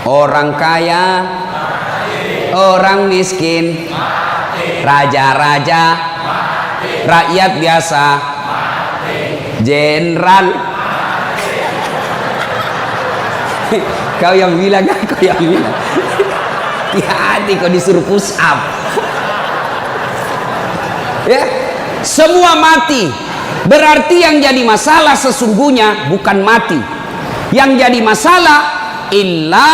Orang kaya, orang miskin, raja-raja, rakyat biasa, jenderal. Kau yang bilang, kau yang bilang. Hati-hati kau disuruh push up. Ya, semua mati. Berarti yang jadi masalah sesungguhnya bukan mati. Yang jadi masalah illa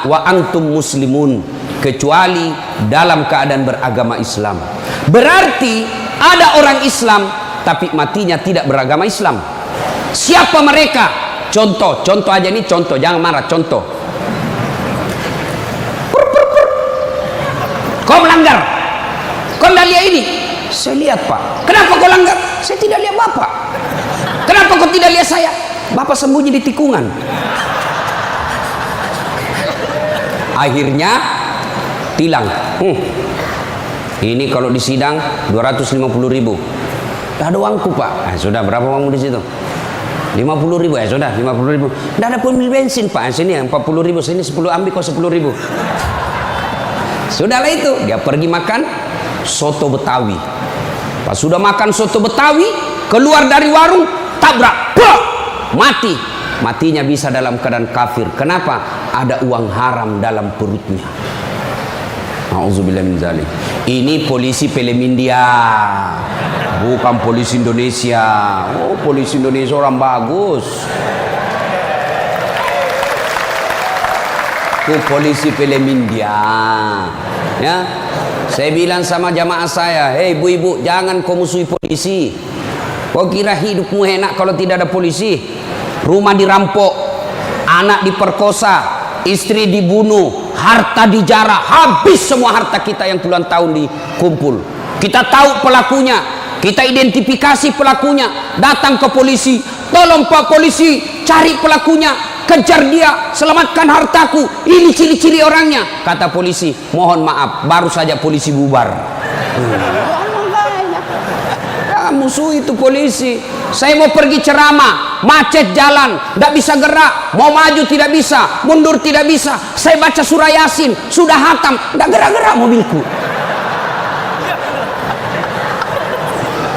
wa antum muslimun, kecuali dalam keadaan beragama Islam. Berarti ada orang Islam tapi matinya tidak beragama Islam. Siapa mereka? Contoh aja nih, contoh, jangan marah, contoh. Kau melanggar, kau tidak lihat ini. Saya lihat, Pak. Kenapa kau langgar? Saya tidak lihat Bapak. Kenapa kau tidak lihat saya? Bapak sembunyi di tikungan. Akhirnya tilang. Ini kalau di sidang 250.000. Tidak ada uangku, Pak. Sudah, berapa uangmu di situ? 50.000. Sudah, 50.000. Tidak ada pun bensin, Pak. Sini 40.000. Sini 10, ambil kau 10.000. Sudahlah itu. Dia pergi makan soto Betawi. Pas sudah makan soto Betawi, keluar dari warung, tabrak, mati. Matinya bisa dalam keadaan kafir. Kenapa? Ada uang haram dalam perutnya. Auzubillah min dzalik. Ini polisi film India, bukan polisi Indonesia. Oh, polisi Indonesia orang bagus. Itu polisi film India. Ya, saya bilang sama jamaah saya, hei ibu-ibu, jangan kau musuhi polisi. Kau kira hidupmu enak kalau tidak ada polisi? Rumah dirampok, anak diperkosa, istri dibunuh, harta dijarah, habis semua harta kita yang puluhan tahun dikumpul. Kita tahu pelakunya, kita identifikasi pelakunya, datang ke polisi, tolong Pak polisi, cari pelakunya, kejar dia, selamatkan hartaku, ini ciri-ciri orangnya. Kata polisi, mohon maaf, baru saja polisi bubar. Musuh itu polisi. Saya mau pergi ceramah, macet jalan, tidak bisa gerak, mau maju tidak bisa, mundur tidak bisa. Saya baca surah Yasin, sudah hatam, tidak gerak-gerak mobilku.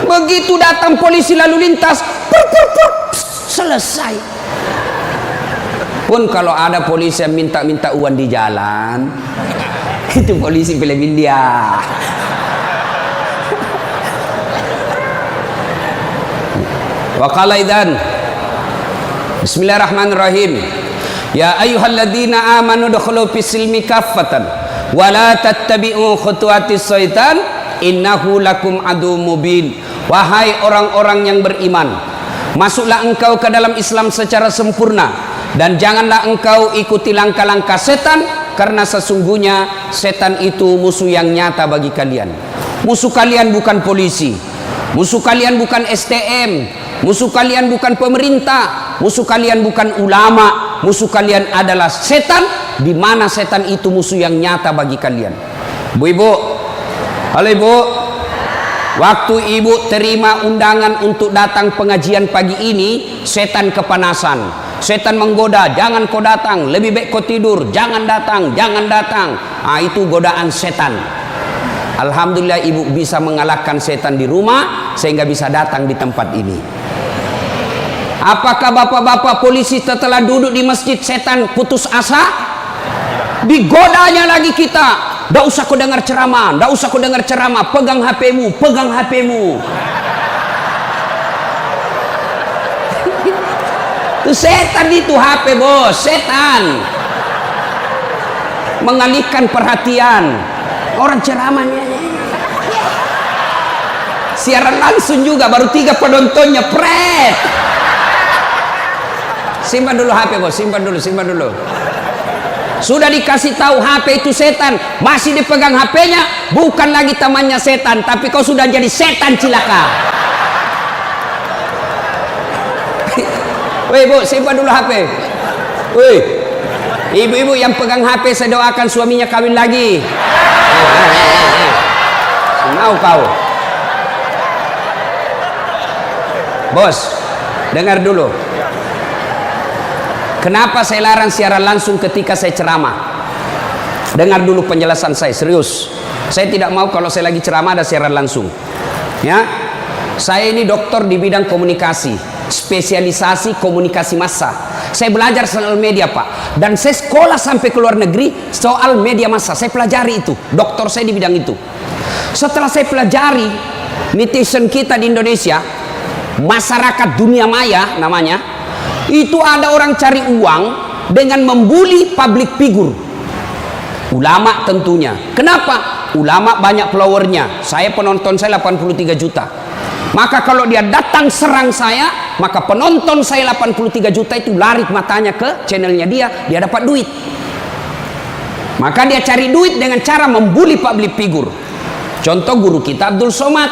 Begitu datang polisi lalu lintas, selesai. Pun kalau ada polisi yang minta-minta uang di jalan, itu polisi film India. Wa qala idzan Bismillahirrahmanirrahim. Ya ayyuhalladzina amanu dukhulu fis-silmi kaffatan wa la tattabi'u khutuwatis syaitan innahu lakum adu mubin. Wahai orang-orang yang beriman, masuklah engkau ke dalam Islam secara sempurna dan janganlah engkau ikuti langkah-langkah setan, karena sesungguhnya setan itu musuh yang nyata bagi kalian. Musuh kalian bukan polisi, musuh kalian bukan STM, musuh kalian bukan pemerintah, musuh kalian bukan ulama, musuh kalian adalah setan, di mana setan itu musuh yang nyata bagi kalian. Bu-ibu, halo ibu, waktu ibu terima undangan untuk datang pengajian pagi ini, setan kepanasan, setan menggoda, jangan kau datang, lebih baik kau tidur, jangan datang, jangan datang. Itu godaan setan. Alhamdulillah ibu bisa mengalahkan setan di rumah sehingga bisa datang di tempat ini. Apakah bapak-bapak polisi setelah duduk di masjid setan putus asa? Digodanya lagi kita. Nggak usah kau dengar ceramah, nggak usah kau dengar ceramah, pegang HP-mu, pegang HP-mu. Itu setan, itu HP bos, setan. Mengalihkan perhatian. Orang ceramahnya siaran langsung juga, baru 3 penontonnya, pret. Simpan dulu HP bos, simpan dulu. Sudah dikasih tahu HP itu setan, masih dipegang HP-nya, bukan lagi temannya setan, tapi kau sudah jadi setan cilaka. Woi bu, simpan dulu HP. Woi, ibu-ibu yang pegang HP, saya doakan suaminya kawin lagi. Mau kau, bos, dengar dulu. Kenapa saya larang siaran langsung ketika saya ceramah? Dengar dulu penjelasan saya, serius. Saya tidak mau kalau saya lagi ceramah ada siaran langsung. Ya, saya ini dokter di bidang komunikasi, spesialisasi komunikasi massa. Saya belajar soal media, Pak, dan saya sekolah sampai ke luar negeri soal media massa. Saya pelajari itu, dokter saya di bidang itu. Setelah saya pelajari, netizen kita di Indonesia, masyarakat dunia maya namanya, itu ada orang cari uang dengan membuli public figure. Ulama tentunya. Kenapa? Ulama banyak followernya. Saya penonton saya 83 juta. Maka kalau dia datang serang saya, maka penonton saya 83 juta itu lari matanya ke channelnya dia dapat duit. Maka dia cari duit dengan cara membuli public figure. Contoh guru kita Abdul Somad.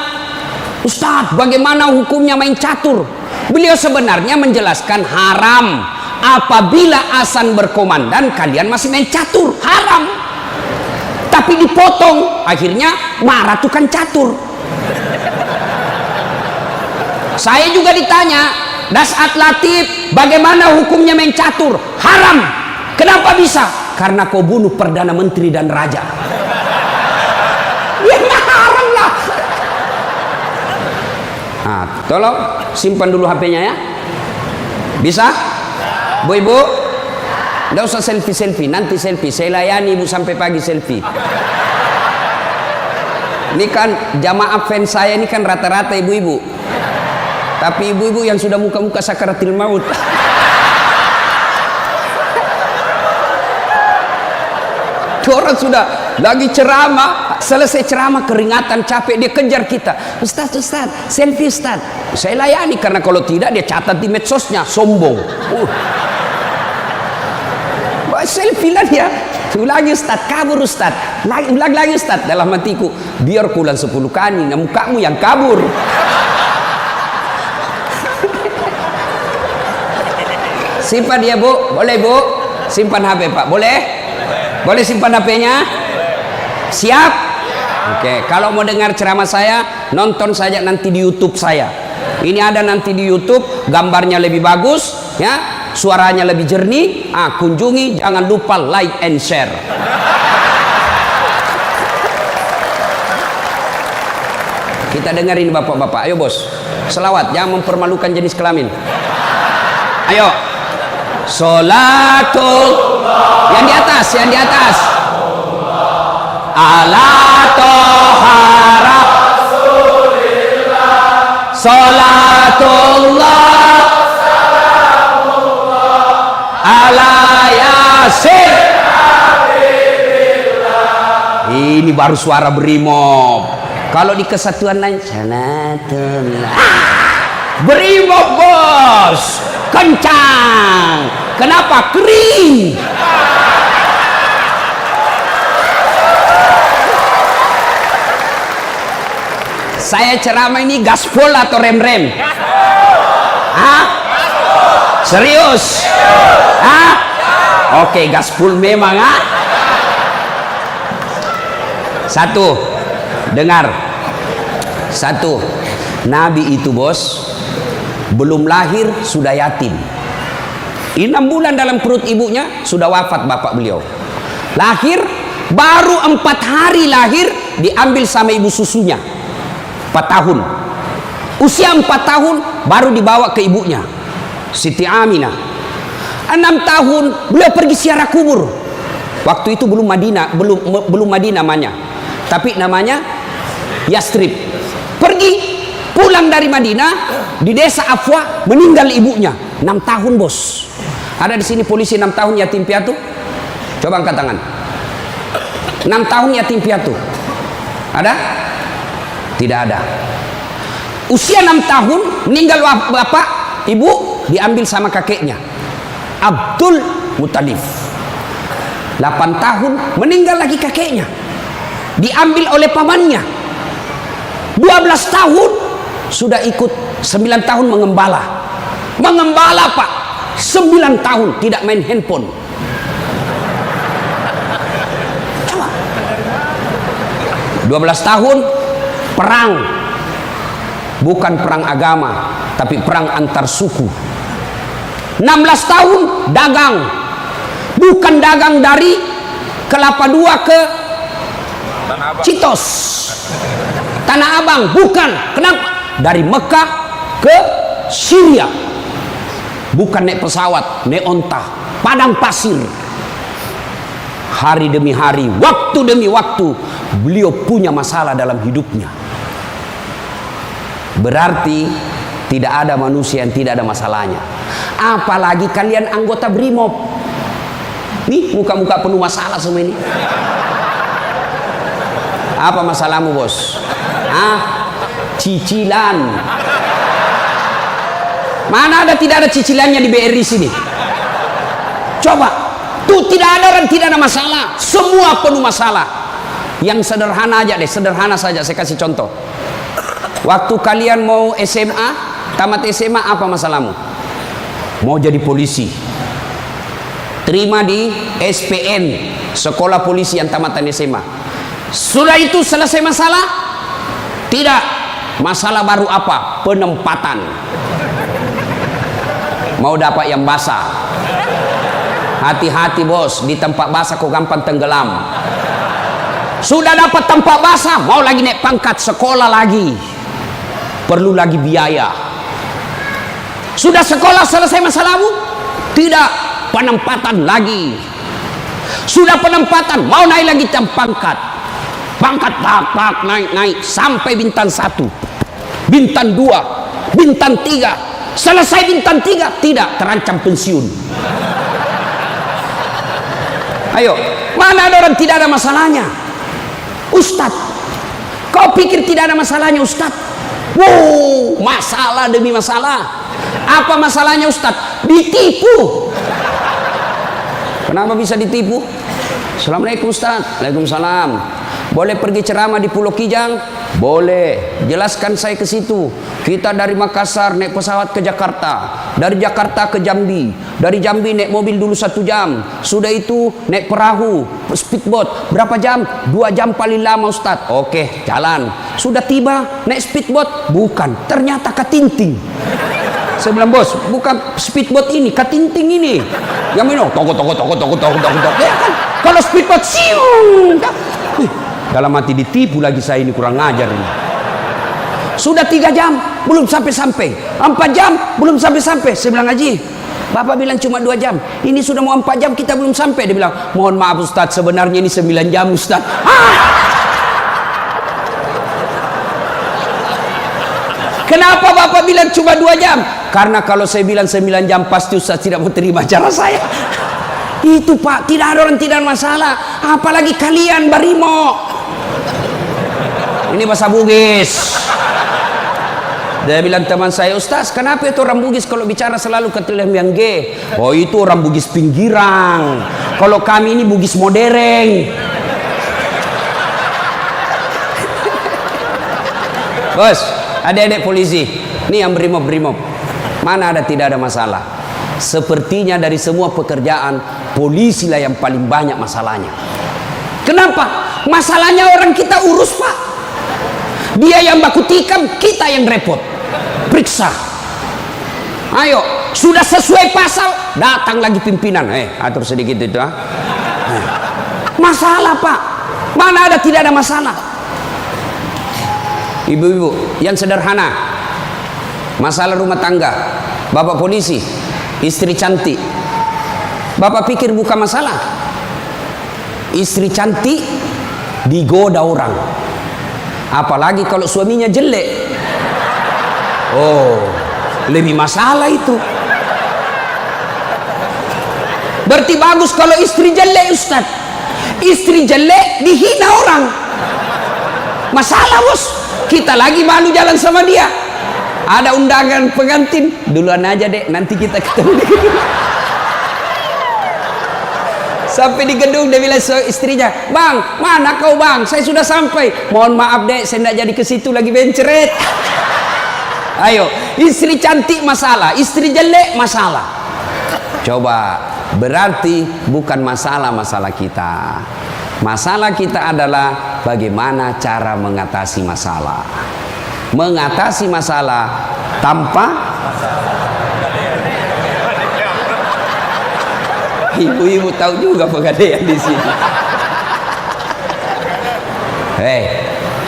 Ustaz, bagaimana hukumnya main catur? Beliau sebenarnya menjelaskan haram apabila azan berkomandan kalian masih main catur, haram. Tapi dipotong, akhirnya marah tukang catur. Saya juga ditanya, Dasat Latif, bagaimana hukumnya main catur? Haram. Kenapa bisa? Karena kau bunuh Perdana Menteri dan Raja. Ya haram lah. Nah, tolong simpan dulu HP-nya ya. Bisa? Bu Ibu? Nggak usah selfie-selfie, nanti selfie. Saya layani Ibu sampai pagi selfie. Ini kan jamaah fans saya ini kan rata-rata ibu-ibu. Tapi ibu-ibu yang sudah muka-muka sakaratil maut. Orang sudah lagi ceramah, selesai ceramah keringatan, capek, dia kejar kita. Ustaz, selfie Ustaz. Saya layani karena kalau tidak dia catat di medsosnya, sombong. Selfie lah dia. Ulangi Ustaz, kabur Ustaz. Ulang lagi Ustaz. Dalam hatiku, biar kulang 10 kali, nah mukamu yang kabur. Simpan dia Bu, boleh Bu? Simpan HP Pak, boleh? Boleh simpan HP-nya? Siap? Oke, kalau mau dengar ceramah saya, nonton saja nanti di YouTube saya. Ini ada nanti di YouTube, gambarnya lebih bagus, ya, suaranya lebih jernih. Kunjungi, jangan lupa like and share. Kita dengerin bapak-bapak, ayo bos. Selawat, jangan mempermalukan jenis kelamin. Ayo. Sholatul, yang di atas, yang di atas. Ala tohara Sholatullah ala yasin. Ini baru suara brimob. Kalau di kesatuan lain Sholatullah, brimob bos, kencang. Kenapa? Kering. Saya ceramah ini gaspol atau rem-rem? Hah? Serius? Hah? Oke, gaspol memang, ah. Satu, dengar. Satu, Nabi itu bos, belum lahir sudah yatim. 6 bulan dalam perut ibunya sudah wafat bapak beliau. Lahir, baru 4 hari lahir diambil sama ibu susunya. 4 tahun. Usia 4 tahun baru dibawa ke ibunya, Siti Aminah. 6 tahun beliau pergi ziarah kubur. Waktu itu belum Madinah, belum Madinah namanya, tapi namanya Yastrib. Pergi pulang dari Madinah, di desa Afwa meninggal ibunya. 6 tahun bos. Ada di sini polisi 6 tahun yatim piatu? Coba angkat tangan. 6 tahun yatim piatu. Ada? Tidak ada. Usia 6 tahun meninggal bapak, ibu diambil sama kakeknya Abdul Muttalib. 8 tahun meninggal lagi kakeknya, diambil oleh pamannya. 12 tahun sudah ikut, 9 tahun mengembala. Mengembala Pak, 9 tahun tidak main handphone. Coba. 12 tahun perang. Bukan perang agama, tapi perang antar suku. 16 tahun dagang. Bukan dagang dari Kelapa II ke Citos, Tanah Abang, bukan. Kenapa? Dari Mekah ke Syria. Bukan naik pesawat, naik onta, padang pasir. Hari demi hari, waktu demi waktu, beliau punya masalah dalam hidupnya. Berarti tidak ada manusia yang tidak ada masalahnya. Apalagi kalian anggota BRIMOB. Nih muka-muka penuh masalah semua ini. Apa masalahmu, bos? Cicilan. Mana ada tidak ada cicilannya di BRI sini? Coba, tuh tidak ada orang tidak ada masalah. Semua penuh masalah. Yang sederhana aja deh, sederhana saja. Saya kasih contoh. Waktu kalian mau SMA, tamat SMA, apa masalahmu? Mau jadi polisi. Terima di SPN, Sekolah Polisi yang tamatan SMA. Sudah itu selesai masalah? Tidak. Masalah baru apa? Penempatan. Mau dapat yang basah. Hati-hati bos, di tempat basah kok gampang tenggelam. Sudah dapat tempat basah, mau lagi naik pangkat, sekolah lagi. Perlu lagi biaya. Sudah sekolah selesai masalahmu? Tidak. Penempatan lagi. Sudah penempatan, mau naik lagi jam pangkat. Pangkat tak naik sampai bintang 1, bintang 2, bintang 3. Selesai bintang 3, tidak, terancam pensiun. Ayo, mana ada orang tidak ada masalahnya? Ustadz, kau pikir tidak ada masalahnya Ustadz? Wow, masalah demi masalah. Apa masalahnya Ustadz? Ditipu. Kenapa bisa ditipu? Assalamualaikum Ustaz. Waalaikumsalam. Boleh pergi ceramah di Pulau Kijang? Boleh. Jelaskan saya ke situ. Kita dari Makassar naik pesawat ke Jakarta, dari Jakarta ke Jambi, dari Jambi naik mobil dulu 1 jam. Sudah itu naik perahu, speedboat. Berapa jam? 2 jam paling lama Ustaz. Oke, jalan. Sudah tiba naik speedboat? Bukan. Ternyata katinting. Saya bilang, bos, bukan speedboat ini, katinting ini. Yang minum, toko. Ya kan? Kalau speedboat, siung. Dalam hati ditipu lagi saya ini, kurang ngajar ini. Sudah 3 jam, belum sampai-sampai. 4 jam, belum sampai-sampai. Saya bilang, Haji, Bapak bilang cuma 2 jam. Ini sudah mau 4 jam, kita belum sampai. Dia bilang, mohon maaf Ustaz, sebenarnya ini 9 jam Ustaz. Kenapa Bapak bilang cuma 2 jam? Karena kalau saya bilang 9 jam pasti Ustaz tidak mau terima cara saya. Itu Pak, tidak ada orang tidak ada masalah. Apalagi kalian Barimo. Ini bahasa Bugis. Dia bilang teman saya, Ustaz, kenapa itu orang Bugis kalau bicara selalu ketilam yang G? Oh itu orang Bugis pinggiran. Kalau kami ini Bugis modern. Bos, adik-adik polisi, ini yang brimob. Mana ada tidak ada masalah? Sepertinya dari semua pekerjaan, polisi lah yang paling banyak masalahnya. Kenapa? Masalahnya orang kita urus Pak. Dia yang baku tikam, kita yang repot. Periksa. Ayo, sudah sesuai pasal, datang lagi pimpinan. Atur sedikit itu. Masalah Pak. Mana ada tidak ada masalah? Ibu-ibu yang sederhana, masalah rumah tangga, bapak polisi, istri cantik, bapak pikir bukan masalah? Istri cantik digoda orang, apalagi kalau suaminya jelek. Oh, lebih masalah itu. Berarti bagus kalau istri jelek Ustaz. Istri jelek dihina orang, masalah bos. Kita lagi malu jalan sama dia. Ada undangan pengantin, duluan aja dek, nanti kita ketemu di gedung. Sampai di gedung dia bilang istrinya, Bang, mana kau Bang? Saya sudah sampai. Mohon maaf dek, saya tidak jadi ke situ lagi benceret. Ayo, istri cantik masalah, istri jelek masalah. Coba, berarti bukan masalah kita. Masalah kita adalah bagaimana cara mengatasi masalah. Mengatasi masalah tanpa Ibu-ibu tahu juga pegadaian di sini. Hei,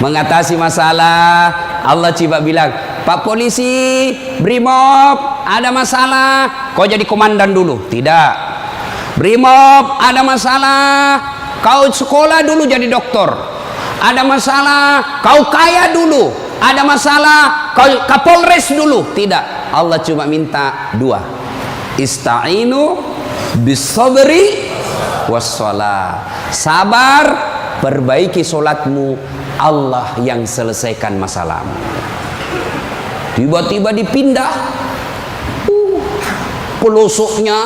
mengatasi masalah, Allah coba bilang, Pak polisi, Brimob, ada masalah, kau jadi komandan dulu. Tidak. Brimob, ada masalah, kau sekolah dulu jadi dokter. Ada masalah, kau kaya dulu. Ada masalah, kau Kapolres dulu. Tidak. Allah cuma minta dua. Ista'inu bis-sabri was-shalah. Sabar, perbaiki solatmu, Allah yang selesaikan masalahmu. Tiba-tiba dipindah pelosoknya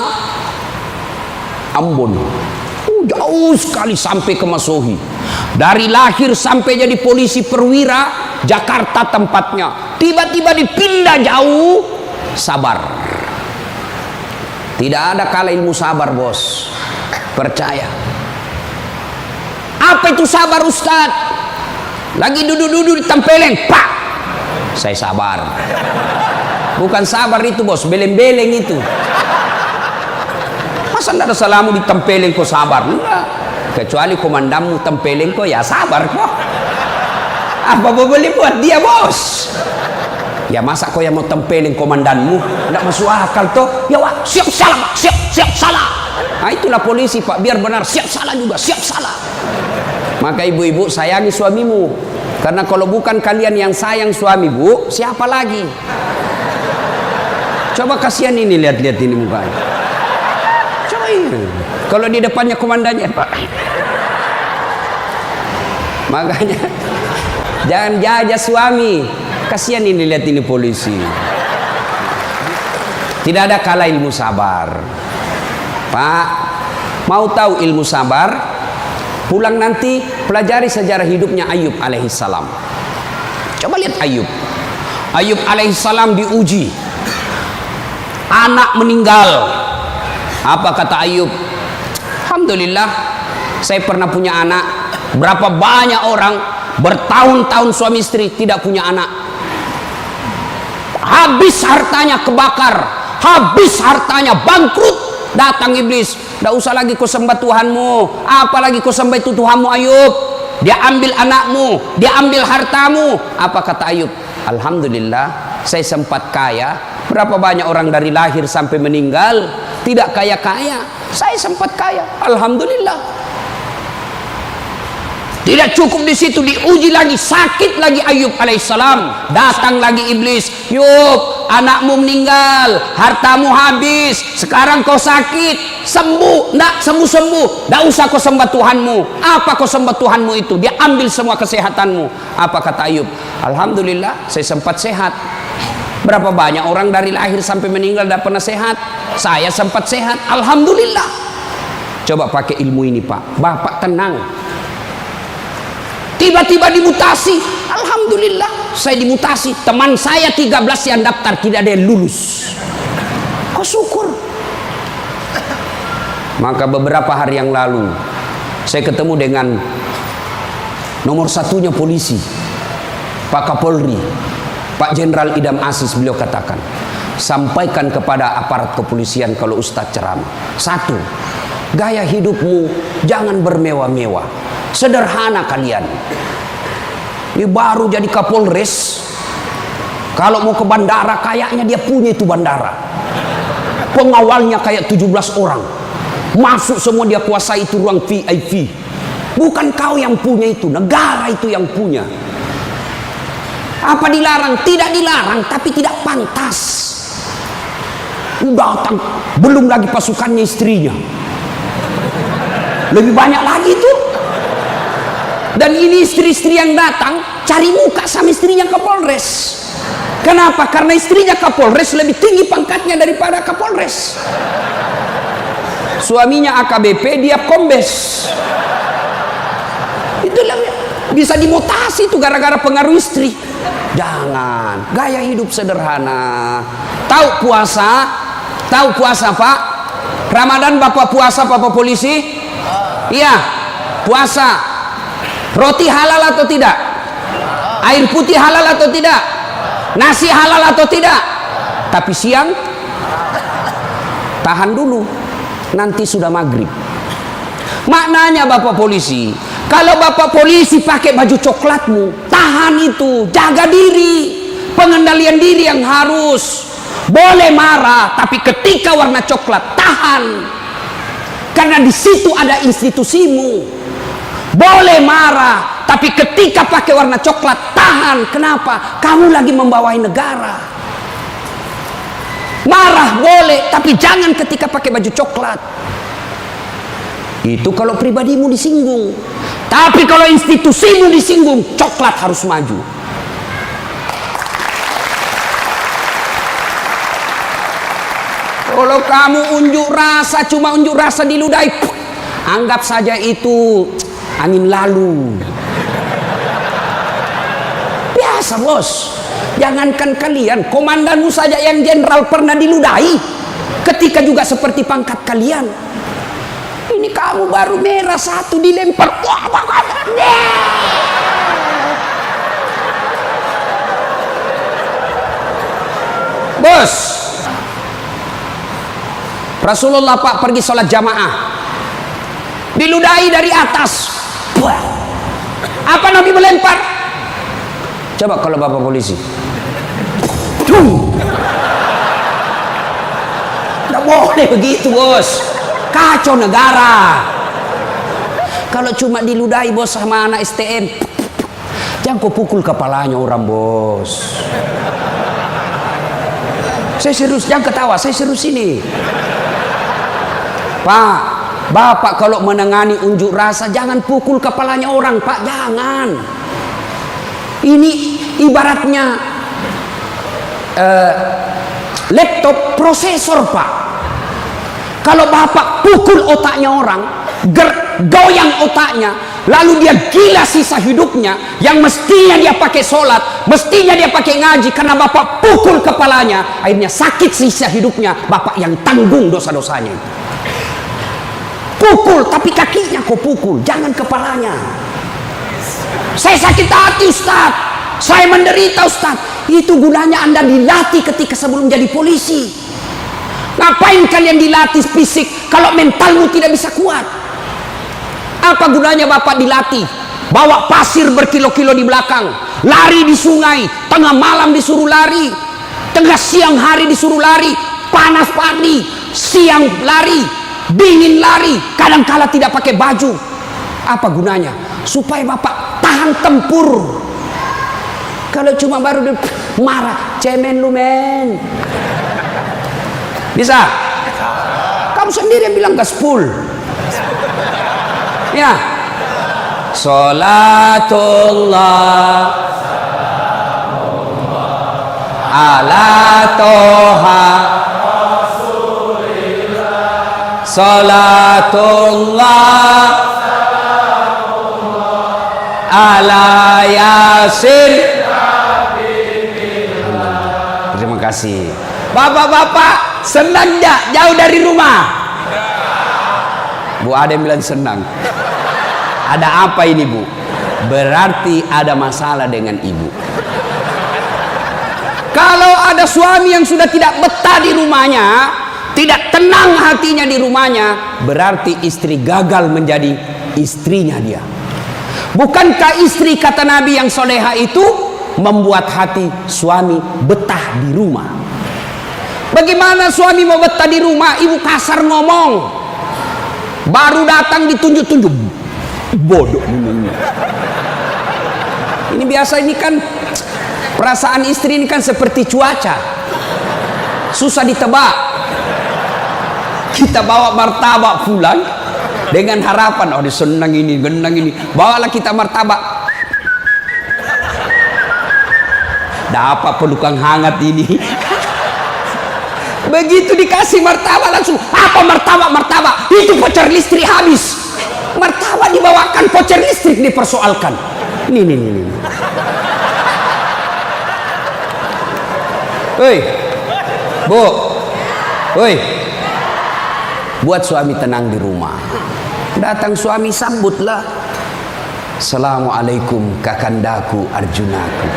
Ambon, jauh sekali sampai ke Masohi. Dari lahir sampai jadi polisi perwira, Jakarta tempatnya. Tiba-tiba dipindah jauh. Sabar. Tidak ada kalah ilmu sabar, bos. Percaya. Apa itu sabar, Ustaz? Lagi duduk-duduk di tempeleng, pak. Saya sabar. Bukan sabar itu, bos, beleng-beleng itu. Masa tidak ada salahmu di tempeleng kok sabar? Enggak. Kecuali komandanmu tempeleng kok, ya sabar kok. Apa boleh buat dia, bos? Ya masa kau yang mau tempelin komandanmu? Tidak masuk akal toh. Ya wah, siap salah, Pak. Siap salah. Nah itulah polisi, Pak, biar benar, siap salah juga, siap salah. Maka ibu-ibu sayangi suamimu, karena kalau bukan kalian yang sayang suami, Bu, siapa lagi? Coba kasihan ini, lihat-lihat ini mukanya. Coba ini. Kalau di depannya komandannya, Pak. Makanya jangan jajah suami. Kasihan ini, lihat ini polisi. Tidak ada kalah ilmu sabar. Pak, mau tahu ilmu sabar? Pulang nanti pelajari sejarah hidupnya Ayub alaihissalam. Coba lihat Ayub. Ayub alaihissalam diuji. Anak meninggal. Apa kata Ayub? Alhamdulillah, saya pernah punya anak. Berapa banyak orang bertahun-tahun suami istri tidak punya anak. Habis hartanya kebakar, habis hartanya bangkrut. Datang iblis, tidak usah lagi kau sembah Tuhanmu, apalagi kau sembah itu Tuhanmu Ayub. Dia ambil anakmu, dia ambil hartamu. Apa kata Ayub? Alhamdulillah, saya sempat kaya. Berapa banyak orang dari lahir sampai meninggal tidak kaya-kaya, saya sempat kaya. Alhamdulillah. Tidak cukup di situ, diuji lagi, sakit lagi Ayub alaihissalam. Datang lagi iblis, Yub, anakmu meninggal, hartamu habis, sekarang kau sakit, sembuh, ndak sembuh-sembuh, ndak usah kau sembah Tuhanmu. Apa kau sembah Tuhanmu itu? Dia ambil semua kesehatanmu. Apa kata Ayub? Alhamdulillah, saya sempat sehat. Berapa banyak orang dari lahir sampai meninggal tidak pernah sehat? Saya sempat sehat, alhamdulillah. Coba pakai ilmu ini, Pak. Bapak tenang. Tiba-tiba dimutasi, alhamdulillah saya dimutasi. Teman saya 13 yang daftar tidak ada yang lulus. Kau syukur. Maka beberapa hari yang lalu saya ketemu dengan nomor satunya polisi, Pak Kapolri, Pak Jenderal Idam Aziz. Beliau katakan, sampaikan kepada aparat kepolisian kalau Ustadz ceramah. Satu, gaya hidupmu jangan bermewah-mewah. Sederhana kalian. Ini baru jadi Kapolres. Kalau mau ke bandara, kayaknya dia punya itu bandara. Pengawalnya kayak 17 orang. Masuk semua, dia kuasai itu ruang VIP. Bukan kau yang punya itu, negara itu yang punya. Apa dilarang? Tidak dilarang, tapi tidak pantas. Datang, belum lagi pasukannya istrinya. Lebih banyak lagi itu. Dan ini istri-istri yang datang cari muka sama istrinya Kapolres. Kenapa? Karena istrinya Kapolres lebih tinggi pangkatnya daripada Kapolres. Suaminya AKBP, dia kombes. Itulah bisa dimutasi itu gara-gara pengaruh istri. Jangan, gaya hidup sederhana. Tahu puasa? Tahu puasa, Pak? Ramadan Bapak puasa, Bapak polisi? Iya, puasa. Roti halal atau tidak? Air putih halal atau tidak? Nasi halal atau tidak? Tapi siang tahan dulu. nanti sudah maghrib. Maknanya Bapak polisi, kalau Bapak polisi pakai baju coklatmu, tahan itu, jaga diri. Pengendalian diri yang harus. Boleh marah, tapi ketika warna coklat, tahan. Karena di situ ada institusimu. Boleh marah, tapi ketika pakai warna coklat, tahan. Kenapa? Kamu lagi membawai negara. Marah boleh, tapi jangan ketika pakai baju coklat. Itu kalau pribadimu disinggung. Tapi kalau institusimu disinggung, coklat harus maju. Kalau kamu unjuk rasa, cuma unjuk rasa diludahi, anggap saja itu angin lalu. Biasa bos. Jangankan kalian, komandanmu saja yang jenderal pernah diludahi. Ketika juga seperti pangkat kalian. Ini kamu baru merah satu dilempar. Bos, Rasulullah Pak pergi sholat jamaah, diludahi dari atas. Apa Nabi melempar? Coba kalau Bapak polisi. Tidak boleh begitu bos, kacau negara. Kalau cuma diludahi bos sama anak STM, jangan kau pukul kepalanya orang bos. Saya serius, jangan ketawa, saya serius ini. Pak, Bapak kalau menangani unjuk rasa jangan pukul kepalanya orang, Pak, jangan. Ini ibaratnya laptop prosesor, Pak. Kalau Bapak pukul otaknya orang, goyang otaknya, lalu dia gila sisa hidupnya, yang mestinya dia pakai sholat, mestinya dia pakai ngaji, karena Bapak pukul kepalanya, akhirnya sakit sisa hidupnya, Bapak yang tanggung dosa-dosanya. Pukul, tapi kakinya kau pukul, jangan kepalanya. Saya sakit hati Ustaz, saya menderita Ustaz. Itu gunanya Anda dilatih ketika sebelum jadi polisi. Ngapain kalian dilatih fisik kalau mentalmu tidak bisa kuat? Apa gunanya Bapak dilatih? Bawa pasir berkilo-kilo di belakang, lari di sungai, tengah malam disuruh lari, tengah siang hari disuruh lari, panas pagi, siang lari, dingin lari, kadang-kala tidak pakai baju. Apa gunanya? Supaya Bapak tahan tempur. Kalau cuma baru marah, cemen lu men. Bisa? Kamu sendiri yang bilang gaspol. Ya. Salatullah ala toha salatullah ala yasin. Terima kasih. Bapak-bapak senang gak jauh dari rumah? Bu ada yang bilang senang. Ada apa ini Bu? Berarti ada masalah dengan ibu. Kalau ada suami yang sudah tidak betah di rumahnya, tidak tenang hatinya di rumahnya, berarti istri gagal menjadi istrinya dia. Bukankah istri kata Nabi yang soleha itu membuat hati suami betah di rumah? Bagaimana suami mau betah di rumah? Ibu kasar ngomong, baru datang ditunjuk-tunjuk, bodoh ini. Ini biasa, ini kan perasaan istri ini kan seperti cuaca, susah ditebak. Kita bawa martabak pulang dengan harapan, oh senang ini, genang ini, bawalah kita martabak. Dapat pelukan hangat ini. Begitu dikasih martabak langsung, apa martabak? Itu voucher listrik habis. Martabak dibawakan, voucher listrik dipersoalkan. Nih. Hei, Bu, hei, buat suami tenang di rumah. Datang suami sambutlah. Assalamualaikum kakandaku Arjunaku.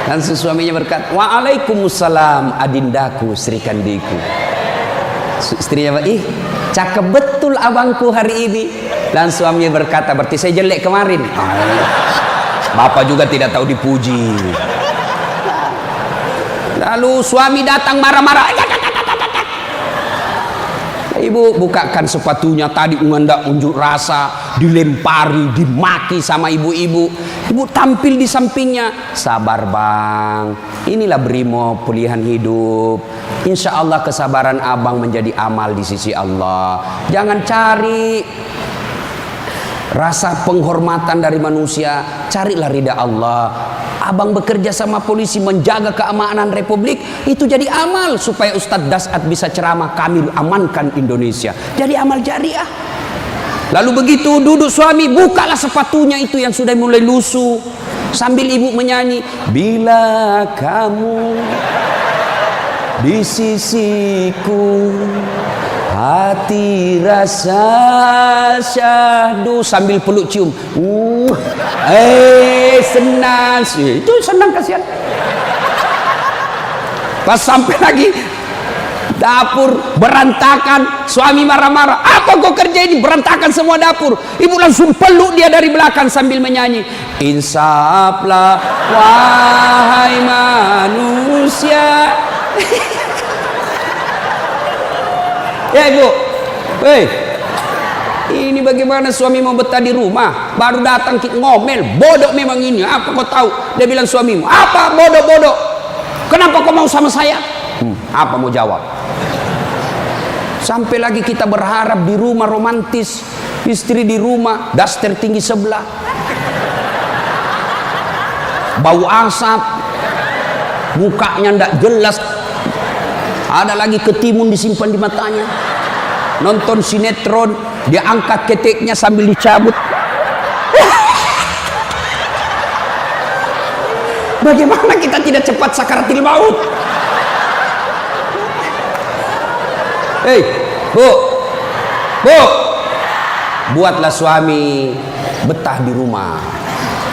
Langsung suaminya berkata, waalaikumsalam adindaku Sri Kandiku. Istrinya, ih cakep betul abangku hari ini. Dan suaminya berkata, berarti saya jelek kemarin. Bapak juga tidak tahu dipuji. Lalu suami datang marah-marah. Ibu bukakan sepatunya, tadi hendak unjuk rasa, dilempari, dimaki sama ibu-ibu. Ibu tampil di sampingnya, sabar bang, inilah brimo pilihan hidup. Insya Allah kesabaran abang menjadi amal di sisi Allah. Jangan cari rasa penghormatan dari manusia, carilah ridha Allah. Abang bekerja sama polisi menjaga keamanan Republik, itu jadi amal supaya Ustadz Dasat bisa ceramah, kami amankan Indonesia, jadi amal jariah. Lalu begitu duduk suami, bukalah sepatunya itu yang sudah mulai lusuh, sambil ibu menyanyi, bila kamu di sisiku hati rasa syahdu, sambil peluk cium. Senang sih, itu senang kasihan. Pas sampai lagi dapur berantakan, suami marah-marah, apa kau kerja ini, berantakan semua dapur. Ibu langsung peluk dia dari belakang sambil menyanyi, insaflah wahai manusia. Ya ibu, ini bagaimana suami mau betah di rumah, baru datang ngomel, bodoh memang ini, apa kau tahu? Dia bilang suamimu, apa bodoh-bodoh? Kenapa kau mau sama saya? Apa mau jawab? Sampai lagi kita berharap di rumah romantis, istri di rumah, daster tinggi sebelah, bau asap, mukanya ndak jelas, ada lagi ketimun disimpan di matanya. Nonton sinetron, dia angkat keteknya sambil dicabut. Bagaimana kita tidak cepat sakaratil maut? Hei, bu, buatlah suami betah di rumah,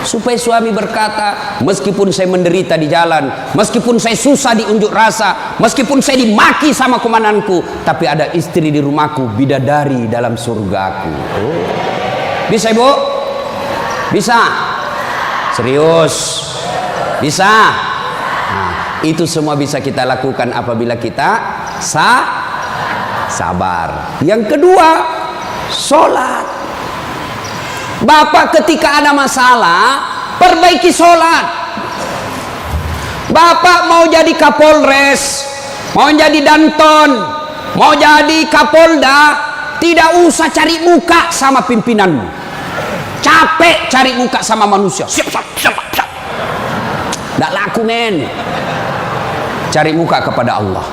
supaya suami berkata, meskipun saya menderita di jalan, meskipun saya susah di unjuk rasa, meskipun saya dimaki sama komandanku, tapi ada istri di rumahku, bidadari dalam surgaku. Bisa ibu? Bisa? Serius? Bisa? Nah, itu semua bisa kita lakukan apabila kita sabar. Yang kedua, sholat. Bapak ketika ada masalah, perbaiki sholat. Bapak mau jadi Kapolres, mau jadi Danton, mau jadi Kapolda, tidak usah cari muka sama pimpinanmu. Capek cari muka sama manusia. Siap. Tidak laku men. Cari muka kepada Allah.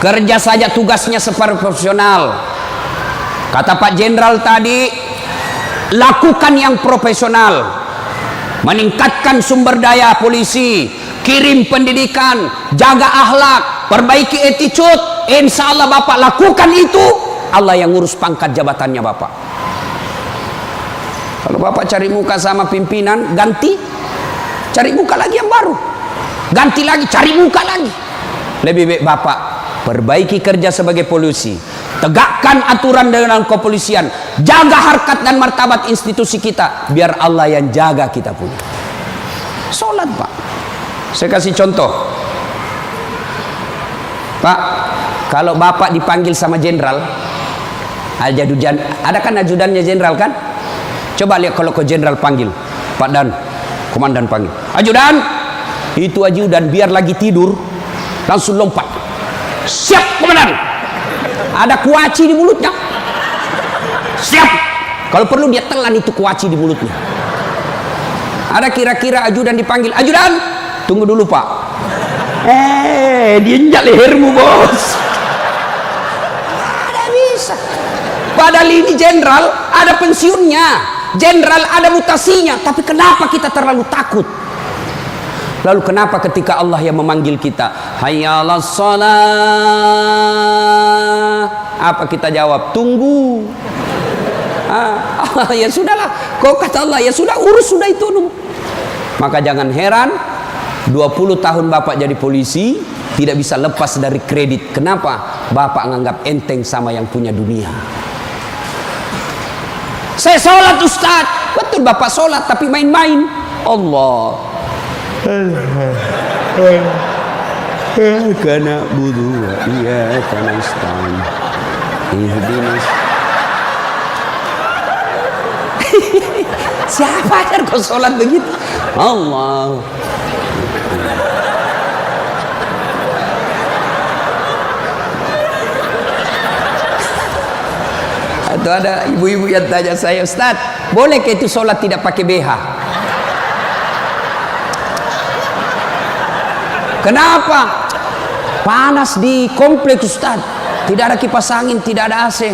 Kerja saja tugasnya seperti profesional. Kata Pak Jenderal tadi, lakukan yang profesional, meningkatkan sumber daya polisi, kirim pendidikan, jaga akhlak, perbaiki attitude. Insya Allah Bapak lakukan itu, Allah yang ngurus pangkat jabatannya Bapak. Kalau Bapak cari muka sama pimpinan, ganti, cari muka lagi yang baru, ganti lagi, cari muka lagi. Lebih baik Bapak perbaiki kerja sebagai polisi, tegakkan aturan dengan kepolisian, jaga harkat dan martabat institusi kita, biar Allah yang jaga kita punya. Sholat Pak. Saya kasih contoh Pak, kalau Bapak dipanggil sama jenderal, ajudan, ada kan ajudannya jenderal kan? Coba lihat kalau ke jenderal panggil, Pak Dan, komandan panggil, ajudan, itu ajudan biar lagi tidur langsung lompat, siap komandan. Ada kuaci di mulutnya, siap. Kalau perlu dia telan itu kuaci di mulutnya. Ada kira-kira ajudan dipanggil, ajudan, tunggu dulu Pak. Dia injak lehermu bos. Ada bisa. Padahal ini jenderal ada pensiunnya, jenderal ada mutasinya, tapi kenapa kita terlalu takut? Lalu kenapa ketika Allah yang memanggil kita, hayya 'alas shalah, apa kita jawab? Tunggu. Ya sudahlah, kau kata Allah, ya sudah, urus sudah itu. Maka jangan heran 20 tahun Bapak jadi polisi, tidak bisa lepas dari kredit. Kenapa? Bapak nganggap enteng sama yang punya dunia. Saya sholat Ustaz. Betul Bapak sholat, tapi main-main. Allah. Karena budu, iya karena Islam. Siapa ajar kau sholat begitu? Allah. Atau ada ibu-ibu yang tanya saya, Ustaz, boleh ke itu sholat tidak pakai BH? Kenapa? Panas di kompleks Ustaz, tidak ada kipas angin, tidak ada AC.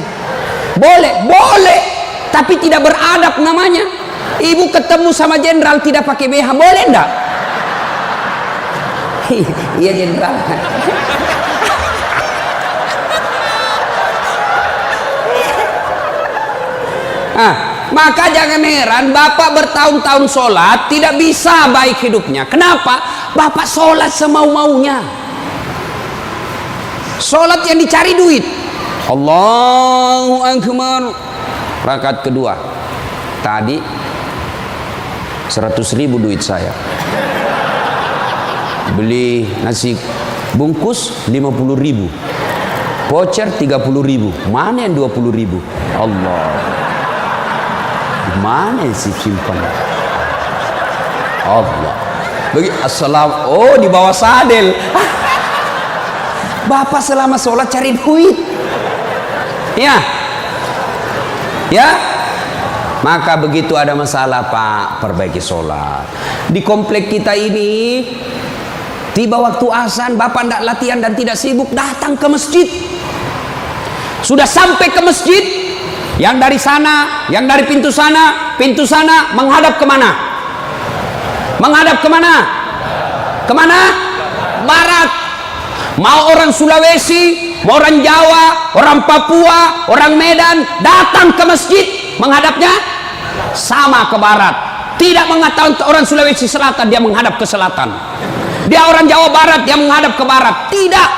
Boleh, boleh, tapi tidak beradab namanya. Ibu ketemu sama jenderal tidak pakai BH, boleh enggak? Iya jenderal. Maka jangan heran Bapak bertahun-tahun sholat tidak bisa baik hidupnya. Kenapa? Bapak sholat semau-maunya. Sholat yang dicari duit. Allahu Akbar. Rakaat kedua. Tadi 100.000 duit saya. Beli nasi bungkus 50.000. Voucher 30.000. Mana yang 20.000? Allah. Mana sih simpan? Allah. Bagi assalam. Oh, di bawah sadel. Bapak selama sholat cari duit. Ya. Ya. Maka begitu ada masalah Pak, perbaiki sholat. Di komplek kita ini, tiba waktu azan, Bapak tidak latihan dan tidak sibuk, datang ke masjid. Sudah sampai ke masjid, yang dari sana, yang dari pintu sana menghadap kemana? Menghadap kemana? Kemana? Barat. Mau orang Sulawesi, mau orang Jawa, orang Papua, orang Medan, datang ke masjid, menghadapnya sama ke barat. Tidak mengatakan orang Sulawesi Selatan dia menghadap ke selatan, dia orang Jawa Barat dia menghadap ke barat. Tidak.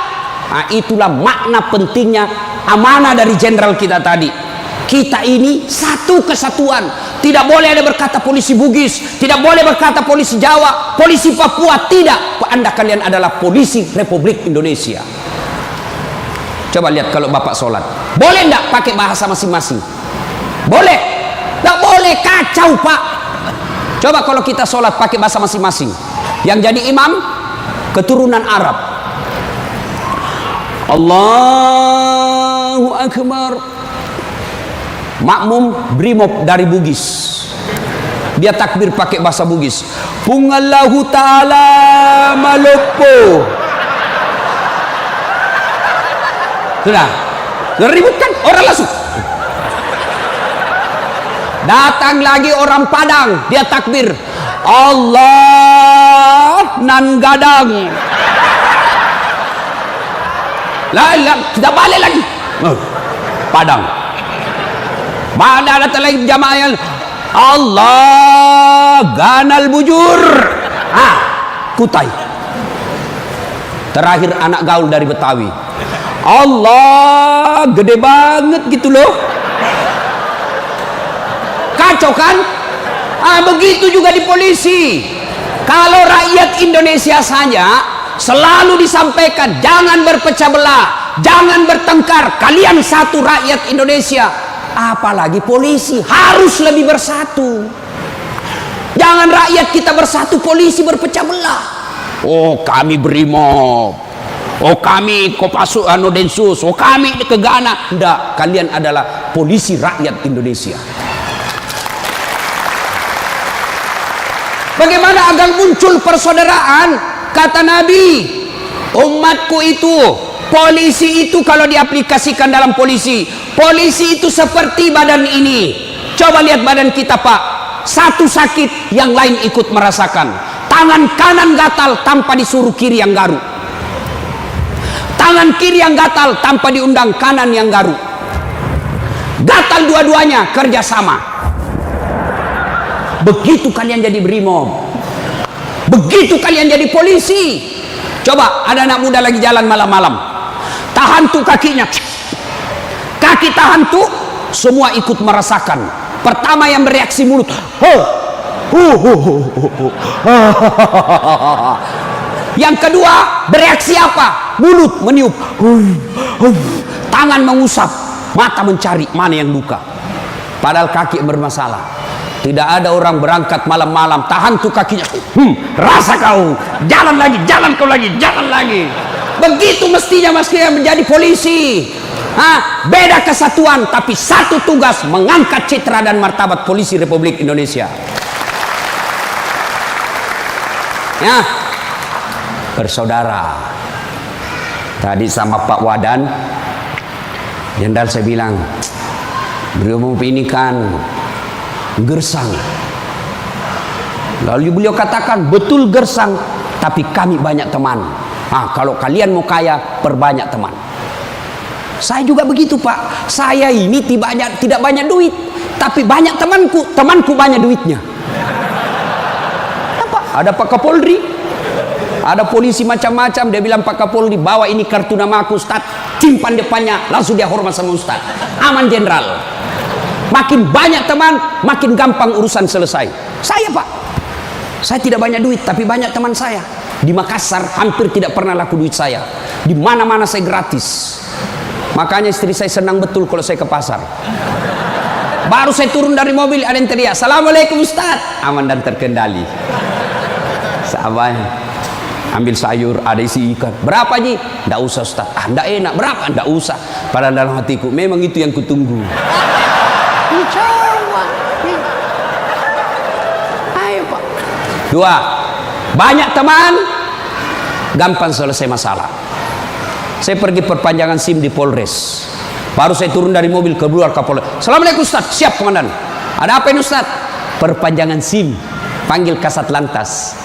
Nah, itulah makna pentingnya amanah dari jenderal kita tadi. Kita ini satu kesatuan. Tidak boleh ada berkata polisi Bugis, tidak boleh berkata polisi Jawa, polisi Papua. Tidak. Anda kalian adalah polisi Republik Indonesia. Coba lihat kalau Bapak sholat, boleh enggak pakai bahasa masing-masing? Boleh? Enggak boleh, kacau Pak. Coba kalau kita sholat pakai bahasa masing-masing. Yang jadi imam keturunan Arab. Allahu Akbar. Makmum brimob dari Bugis, dia takbir pakai bahasa Bugis. Pungallahu ta'ala malopo. Sudah ribut kan orang langsung. Datang lagi orang Padang, dia takbir Allah nan gadang. Lah kita balik lagi Padang. Mana datang lagi jamaah yang Allah ganal bujur. Kutai. Terakhir anak gaul dari Betawi. Allah gede banget gitu loh. Kacau kan? Begitu juga di polisi. Kalau rakyat Indonesia saja selalu disampaikan jangan berpecah belah, jangan bertengkar, kalian satu rakyat Indonesia. Apalagi polisi harus lebih bersatu. Jangan rakyat kita bersatu, polisi berpecah belah. Oh kami brimob, oh kami Kopassus Densus, oh kami Kegana. Enggak, kalian adalah polisi rakyat Indonesia. Bagaimana agar muncul persaudaraan? Kata Nabi, umatku itu, polisi itu kalau diaplikasikan dalam polisi itu seperti badan ini. Coba lihat badan kita Pak, satu sakit yang lain ikut merasakan. Tangan kanan gatal tanpa disuruh kiri yang garuk, tangan kiri yang gatal tanpa diundang kanan yang garuk. Gatal dua-duanya kerjasama. Begitu kalian jadi brimob, Begitu kalian jadi polisi, coba ada anak muda lagi jalan malam-malam, tahan tuh kakinya, kaki tahan tuh, semua ikut merasakan. Pertama yang bereaksi mulut, yang kedua bereaksi apa? Mulut meniup, tangan mengusap, mata mencari mana yang luka, padahal kaki bermasalah. Tidak ada orang berangkat malam-malam tahan tuh kakinya, rasa kau, jalan lagi, jalan kau lagi, jalan lagi. Begitu mestinya menjadi polisi. Beda kesatuan tapi satu tugas, mengangkat citra dan martabat polisi Republik Indonesia. Ya, bersaudara. Tadi sama Pak Wadan, Jenderal saya bilang, beliau ini kan gersang. Lalu beliau katakan, betul gersang, tapi kami banyak teman. Kalau kalian mau kaya, perbanyak teman. Saya juga begitu, Pak. Saya ini tidak banyak duit, tapi banyak temanku. Temanku banyak duitnya. Ada Pak Kapolri, ada polisi macam-macam. Dia bilang, Pak Kapolri, bawa ini kartu nama aku, Ustaz. Simpan depannya, langsung dia hormat sama Ustaz. Aman, Jenderal. Makin banyak teman, makin gampang urusan selesai. Saya, Pak, saya tidak banyak duit, tapi banyak teman saya. Di Makassar hampir tidak pernah laku duit saya. Di mana-mana saya gratis. Makanya istri saya senang betul kalau saya ke pasar. Baru saya turun dari mobil, ada yang teriak, Assalamualaikum Ustaz. Aman dan terkendali. Sahabat, ambil sayur, ada isi ikan. Berapa Ji? Nggak usah Ustaz. Nggak enak. Berapa? Nggak usah. Padahal dalam hatiku, memang itu yang kutunggu. Ayo Pak. Dua, banyak teman, gampang selesai masalah. Saya pergi perpanjangan SIM di Polres. Baru saya turun dari mobil, keluar Kapolres. Assalamualaikum Ustaz. Siap Komandan. Ada apa ini Ustaz? Perpanjangan SIM. Panggil Kasat Lantas.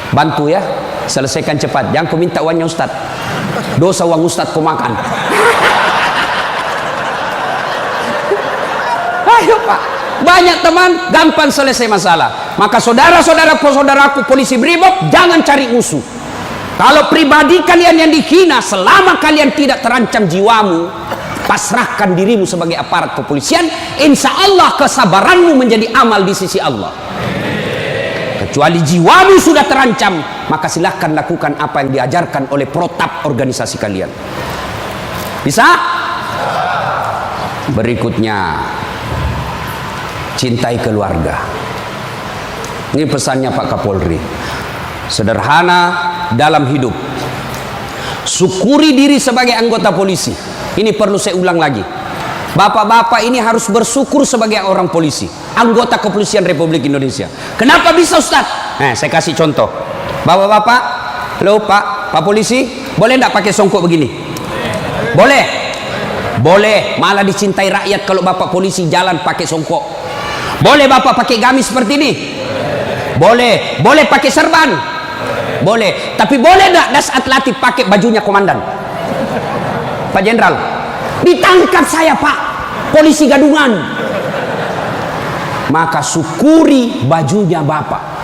Bantu ya, selesaikan cepat. Jangan kau minta uangnya Ustaz. Dosa uang Ustaz kau makan. Ayo Pak, banyak teman, gampang selesai masalah. Maka saudaraku polisi Brimob, jangan cari musuh. Kalau pribadi kalian yang dihina, selama kalian tidak terancam jiwamu, pasrahkan dirimu sebagai aparat kepolisian, insya Allah kesabaranmu menjadi amal di sisi Allah. Kecuali jiwamu sudah terancam, maka silahkan lakukan apa yang diajarkan oleh protap organisasi kalian. Bisa? Berikutnya, cintai keluarga. Ini pesannya Pak Kapolri. Sederhana dalam hidup. Syukuri diri sebagai anggota polisi. Ini perlu saya ulang lagi. Bapak-bapak ini harus bersyukur sebagai orang polisi, anggota kepolisian Republik Indonesia. Kenapa bisa Ustaz? Saya kasih contoh. Bapak-bapak, halo Pak polisi, boleh enggak pakai songkok begini? Boleh. Boleh, malah dicintai rakyat kalau Bapak polisi jalan pakai songkok. Boleh Bapak pakai gamis seperti ini? Boleh. Boleh pakai serban? Boleh. Tapi boleh enggak das atletik pakai bajunya komandan? Pak Jenderal, ditangkap saya Pak, polisi gadungan. Maka syukuri bajunya Bapak.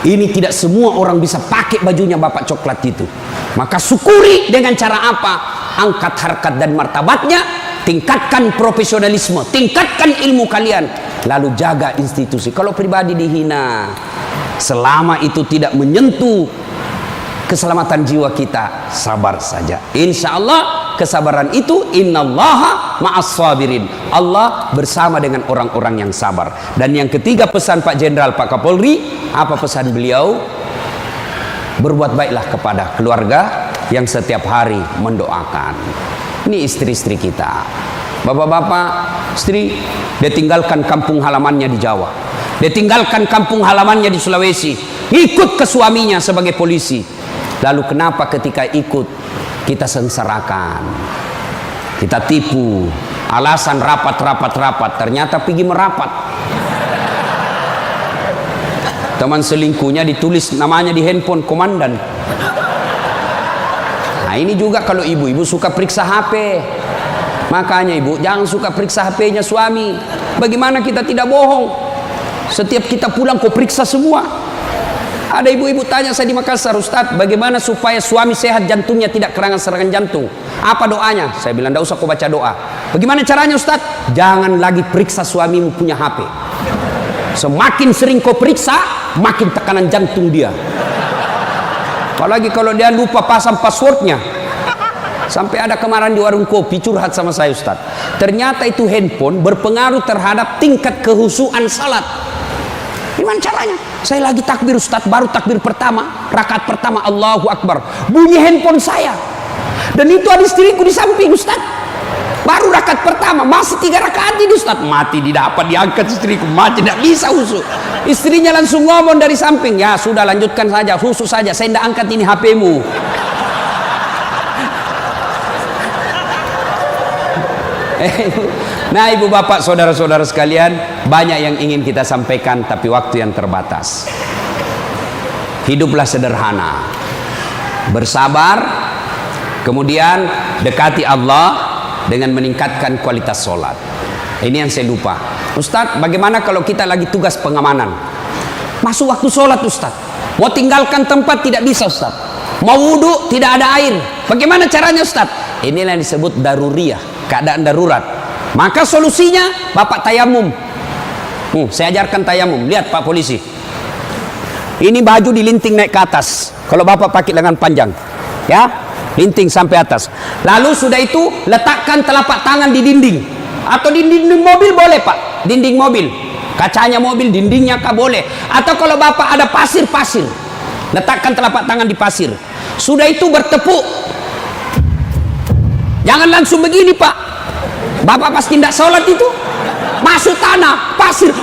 Ini tidak semua orang bisa pakai bajunya Bapak coklat itu. Maka syukuri dengan cara apa? Angkat harkat dan martabatnya, tingkatkan profesionalisme, tingkatkan ilmu kalian, lalu jaga institusi. Kalau pribadi dihina, selama itu tidak menyentuh keselamatan jiwa kita, sabar saja. Insya Allah kesabaran itu, innallaha ma'as sabirin. Allah bersama dengan orang-orang yang sabar. Dan yang ketiga pesan Pak Jenderal, Pak Kapolri, apa pesan beliau? Berbuat baiklah kepada keluarga yang setiap hari mendoakan. Ini istri-istri kita. Bapak-bapak, istri, dia tinggalkan kampung halamannya di Jawa. Dia tinggalkan kampung halamannya di Sulawesi. Ikut ke suaminya sebagai polisi. Lalu kenapa ketika ikut kita sengsarakan, kita tipu, alasan rapat, ternyata pergi merapat. Teman selingkuhnya ditulis namanya di handphone komandan. Nah ini juga kalau ibu-ibu suka periksa HP. Makanya ibu jangan suka periksa HP-nya suami. Bagaimana kita tidak bohong? Setiap kita pulang kau periksa semua. Ada ibu-ibu tanya saya di Makassar, Ustadz, bagaimana supaya suami sehat jantungnya tidak serangan jantung? Apa doanya? Saya bilang, tidak usah kau baca doa. Bagaimana caranya Ustadz? Jangan lagi periksa suamimu punya HP. Semakin sering kau periksa, makin tekanan jantung dia. Apalagi kalau dia lupa pasang passwordnya. Sampai ada kemarin di warung kopi curhat sama saya, Ustadz. Ternyata itu handphone berpengaruh terhadap tingkat kehusuan salat. Gimana caranya? Saya lagi takbir, Ustadz, baru takbir pertama, rakaat pertama, Allahu Akbar, bunyi handphone saya. Dan itu ada istriku di samping, Ustadz. Baru rakaat pertama, masih 3 rakaat ini, Ustadz. Mati didapat, diangkat istriku, mati tidak bisa husu. Istrinya langsung ngomong dari samping, ya sudah lanjutkan saja, husu saja, saya tidak angkat ini HP-mu. Nah, ibu bapak, saudara-saudara sekalian, banyak yang ingin kita sampaikan, tapi waktu yang terbatas. Hiduplah sederhana, bersabar, kemudian dekati Allah dengan meningkatkan kualitas sholat. Ini yang saya lupa, Ustadz, bagaimana kalau kita lagi tugas pengamanan, masuk waktu sholat, Ustadz, mau tinggalkan tempat tidak bisa, Ustadz, mau wudhu tidak ada air, bagaimana caranya, Ustadz? Inilah yang disebut daruriyah, keadaan darurat. Maka solusinya bapak tayamum. Saya ajarkan tayamum. Lihat Pak Polisi, ini baju dilinting naik ke atas. Kalau bapak pakai lengan panjang, ya, linting sampai atas. Lalu sudah itu letakkan telapak tangan di dinding, atau di dinding mobil boleh Pak, dinding mobil, kacanya mobil, dindingnya kah boleh. Atau kalau bapak ada pasir, letakkan telapak tangan di pasir. Sudah itu bertepuk. Jangan langsung begini Pak. Bapak pasti tidak sholat itu, masuk tanah, pasir.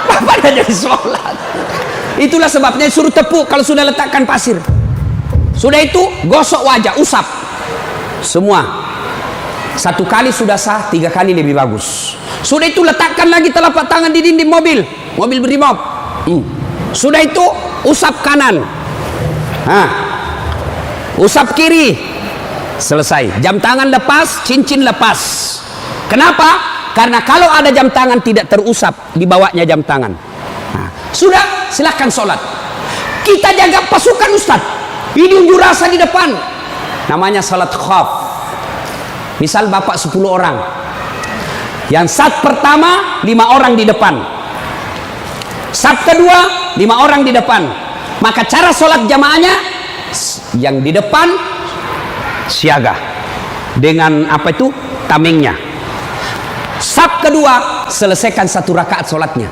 Bapak tidak jadi sholat. Itulah sebabnya suruh tepuk kalau sudah letakkan pasir. Sudah itu gosok wajah, usap. Semua. 1 kali sudah sah, 3 kali lebih bagus. Sudah itu letakkan lagi telapak tangan di dinding mobil berimob. Sudah itu usap kanan. Usap kiri. Selesai. Jam tangan lepas, cincin lepas. Kenapa? Karena kalau ada jam tangan tidak terusap, dibawanya jam tangan. Sudah, silahkan sholat. Kita jaga pasukan, Ustadz. Ini unjuk rasa di depan. Namanya salat khaf. Misal bapak 10 orang. Yang saf pertama 5 orang di depan. Saf kedua 5 orang di depan. Maka cara sholat jamaahnya, yang di depan siaga dengan apa itu, tamengnya. Saf kedua selesaikan 1 rakaat sholatnya.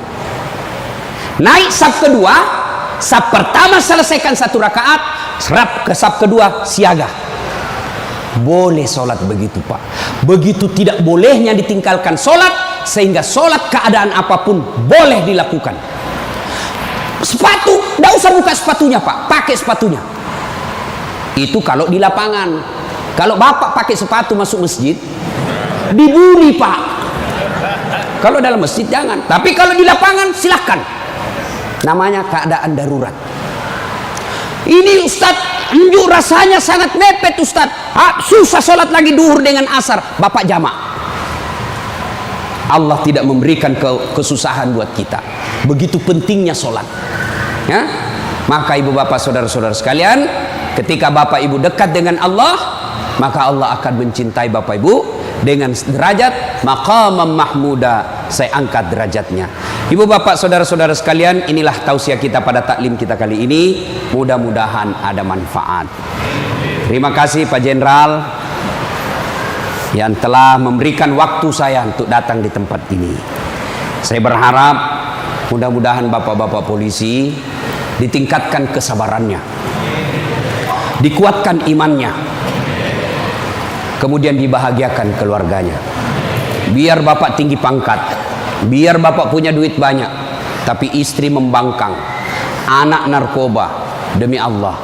Naik saf kedua, saf pertama selesaikan 1 rakaat, serap ke saf kedua siaga. Boleh sholat begitu Pak. Begitu tidak bolehnya ditinggalkan sholat, sehingga sholat keadaan apapun boleh dilakukan. Sepatu, tidak usah buka sepatunya Pak, pakai sepatunya. Itu kalau di lapangan. Kalau bapak pakai sepatu masuk masjid, dibully Pak. Kalau dalam masjid jangan, tapi kalau di lapangan silahkan. Namanya keadaan darurat. Ini Ustadz, unjuk rasanya sangat mepet Ustadz. Susah sholat lagi duhur dengan asar, bapak jamak. Allah tidak memberikan kesusahan buat kita. Begitu pentingnya sholat, ya? Maka ibu bapak, saudara-saudara sekalian, ketika bapak ibu dekat dengan Allah, maka Allah akan mencintai bapak ibu dengan derajat maqamam mahmuda. Saya angkat derajatnya. Ibu bapak, saudara-saudara sekalian, inilah tausiah kita pada taklim kita kali ini. Mudah-mudahan ada manfaat. Terima kasih Pak Jenderal yang telah memberikan waktu saya untuk datang di tempat ini. Saya berharap mudah-mudahan bapak-bapak polisi ditingkatkan kesabarannya, dikuatkan imannya, kemudian dibahagiakan keluarganya. Biar bapak tinggi pangkat, biar bapak punya duit banyak, tapi istri membangkang, anak narkoba, demi Allah,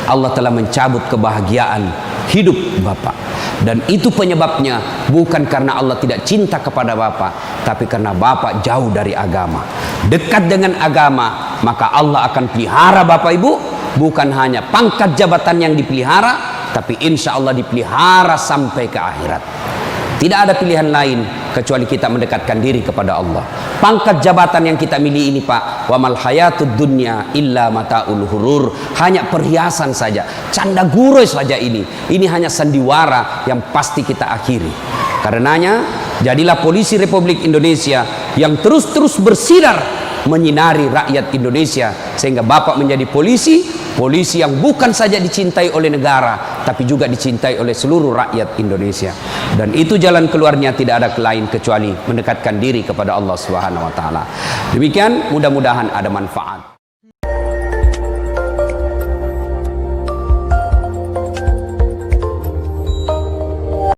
Allah telah mencabut kebahagiaan hidup bapak. Dan itu penyebabnya bukan karena Allah tidak cinta kepada bapak, tapi karena bapak jauh dari agama. Dekat dengan agama, maka Allah akan pelihara bapak ibu. Bukan hanya pangkat jabatan yang dipelihara, tapi insya Allah dipelihara sampai ke akhirat. Tidak ada pilihan lain kecuali kita mendekatkan diri kepada Allah. Pangkat jabatan yang kita miliki ini Pak, wa mal hayatud dunya illa mataul hurur, hanya perhiasan saja, canda guroi saja ini hanya sandiwara yang pasti kita akhiri. Karenanya jadilah polisi Republik Indonesia yang terus bersinar menyinari rakyat Indonesia, sehingga Bapak menjadi polisi yang bukan saja dicintai oleh negara tapi juga dicintai oleh seluruh rakyat Indonesia. Dan itu jalan keluarnya tidak ada lain kecuali mendekatkan diri kepada Allah Subhanahu wa taala. Demikian, mudah-mudahan ada manfaat.